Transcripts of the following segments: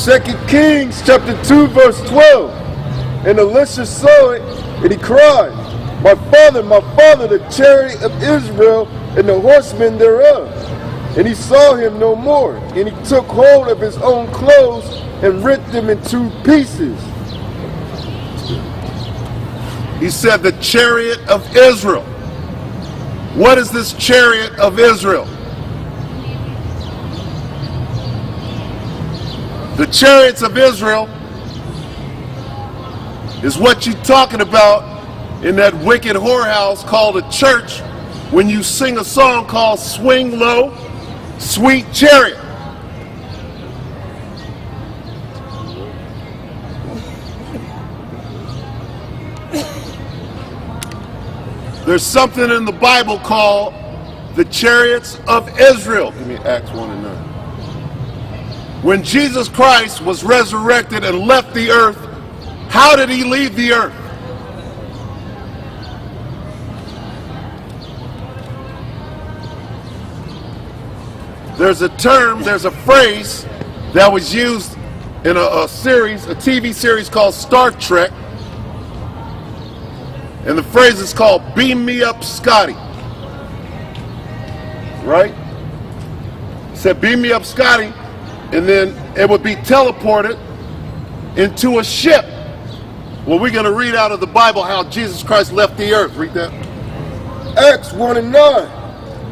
2 Kings chapter 2 verse 12. And Elisha saw it, and he cried, my father, the chariot of Israel, and the horsemen thereof. And he saw him no more, and he took hold of his own clothes, and rent them in 2 pieces. He said the chariot of Israel. What is this chariot of Israel? The chariots of Israel is what you're talking about in that wicked whorehouse called a church when you sing a song called Swing Low, Sweet Chariot. There's something in the Bible called the chariots of Israel. Give me Acts 1 and 9. When Jesus Christ was resurrected and left the earth, how did he leave the earth? There's a term, there's a phrase that was used in a TV series called Star Trek. And the phrase is called "Beam me up, Scotty." Right? He said, "Beam me up, Scotty," and then it would be teleported into a ship. Well, we're going to read out of the Bible how Jesus Christ left the earth. Read that. Acts 1 and 9.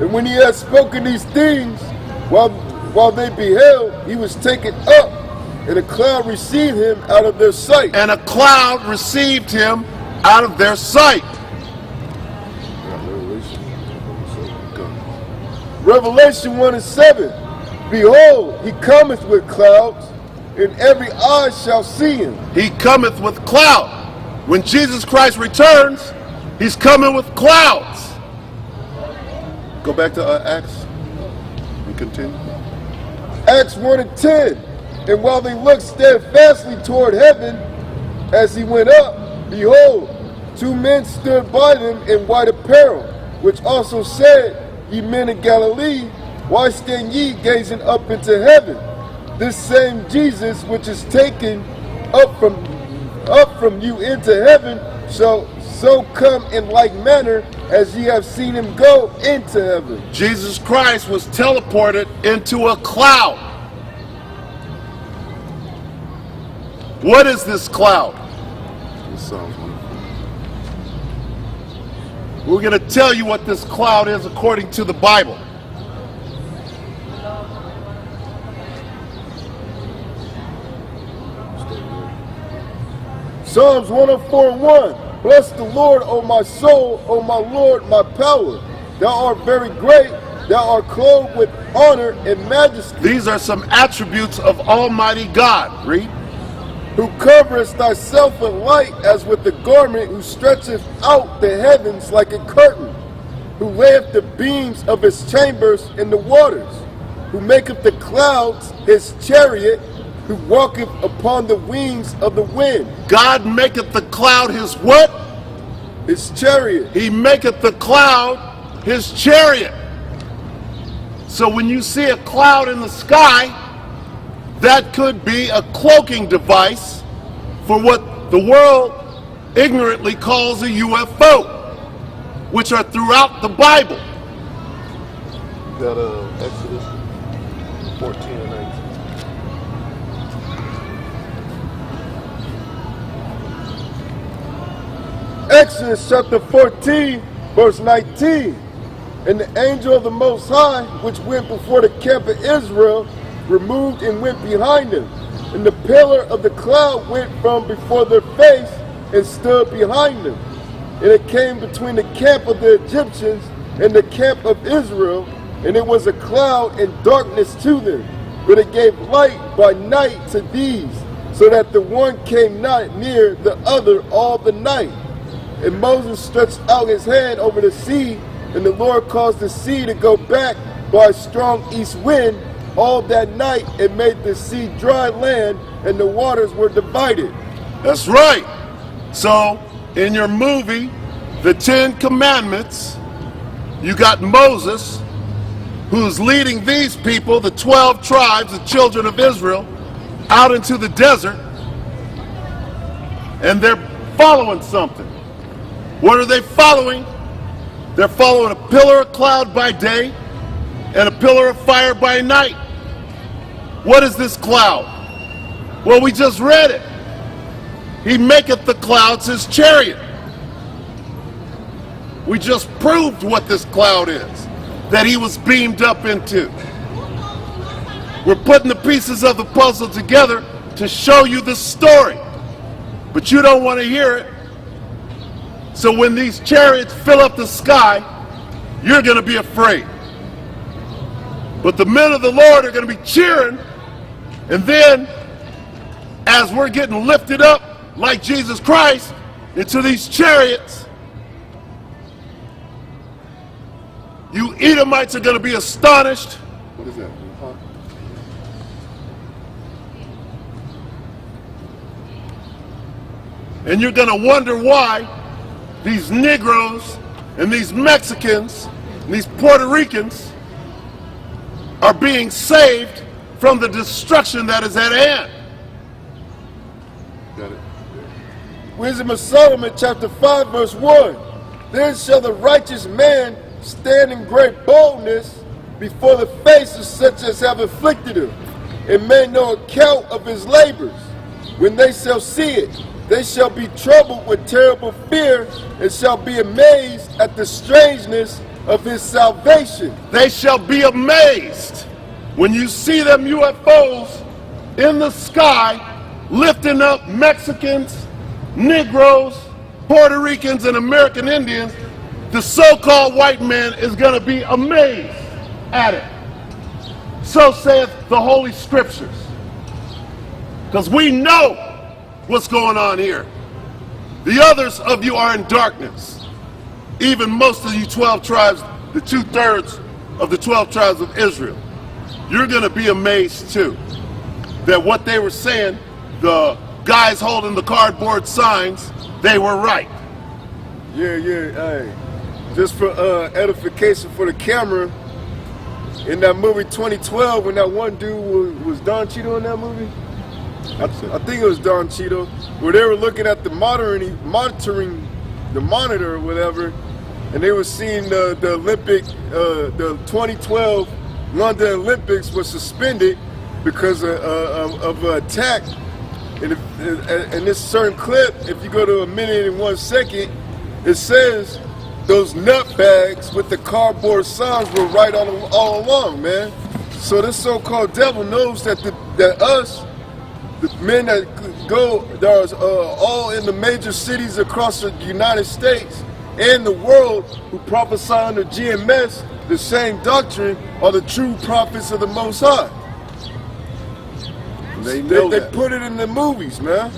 And when he had spoken these things, while they beheld, he was taken up, and a cloud received him out of their sight. And a cloud received him out of their sight. Revelation 1 and 7. Behold, he cometh with clouds, and every eye shall see him. He cometh with cloud. When Jesus Christ returns, he's coming with clouds. Go back to Acts and continue. Acts 1 and 10. And while they looked steadfastly toward heaven, as he went up, behold, 2 men stood by them in white apparel, which also said, Ye men of Galilee, why stand ye gazing up into heaven? This same Jesus which is taken up from you into heaven shall so come in like manner as ye have seen him go into heaven. Jesus Christ was teleported into a cloud. What is this cloud? We're going to tell you what this cloud is according to the Bible. Psalms 104 and 1. Bless the Lord, O my soul, O my Lord, my power. Thou art very great. Thou art clothed with honor and majesty. These are some attributes of Almighty God. Read. Who coverest thyself with light as with a garment, who stretcheth out the heavens like a curtain, who layeth the beams of his chambers in the waters, who maketh the clouds his chariot, who walketh upon the wings of the wind. God maketh the cloud his what? His chariot. He maketh the cloud his chariot. So when you see a cloud in the sky, that could be a cloaking device for what the world ignorantly calls a UFO, which are throughout the Bible. You got Exodus 14 and 19. Exodus chapter 14, verse 19. And the angel of the Most High, which went before the camp of Israel, removed and went behind them. And the pillar of the cloud went from before their face and stood behind them. And it came between the camp of the Egyptians and the camp of Israel, and it was a cloud and darkness to them. But it gave light by night to these, so that the one came not near the other all the night. And Moses stretched out his hand over the sea, and the Lord caused the sea to go back by a strong east wind all that night, and made the sea dry land, and the waters were divided. That's right. So in your movie, The 10 Commandments, you got Moses, who's leading these people, the 12 tribes, the children of Israel, out into the desert and they're following something. What are they following? They're following a pillar of cloud by day and a pillar of fire by night. What is this cloud? Well, we just read it. He maketh the clouds his chariot. We just proved what this cloud is, that he was beamed up into. We're putting the pieces of the puzzle together to show you the story, but you don't want to hear it. So when these chariots fill up the sky, you're going to be afraid. But the men of the Lord are going to be cheering, and then as we're getting lifted up like Jesus Christ into these chariots, you Edomites are going to be astonished. What is that? Huh? And you're going to wonder why these Negroes and these Mexicans and these Puerto Ricans are being saved from the destruction that is at hand. Got it. Wisdom of Solomon, chapter 5, verse 1. Then shall the righteous man stand in great boldness before the face of such as have afflicted him, and made no account of his labors. When they shall see it, they shall be troubled with terrible fear, and shall be amazed at the strangeness of his salvation. They shall be amazed when you see them UFOs in the sky lifting up Mexicans, Negroes, Puerto Ricans, and American Indians. The so-called white man is going to be amazed at it. So saith the Holy Scriptures. Because we know what's going on here. The others of you are in darkness. Even most of you 12 tribes, the 2/3 of the 12 tribes of Israel. You're going to be amazed too that what they were saying, the guys holding the cardboard signs, they were right. Yeah, hey. Just for edification for the camera, in that movie 2012, when that one dude was Don Cheadle in that movie? I think it was Don Cheadle, where they were looking at the monitoring the monitor or whatever, and they were seeing the Olympic, the 2012 London Olympics was suspended because of an attack. And in this certain clip, if you go to 1 minute and 1 second, it says those nutbags with the cardboard signs were right all along, man. So this so-called devil knows that us, the men that are all in the major cities across the United States and the world who prophesy under GMS, the same doctrine, are the true prophets of the Most High. They put it in the movies, man.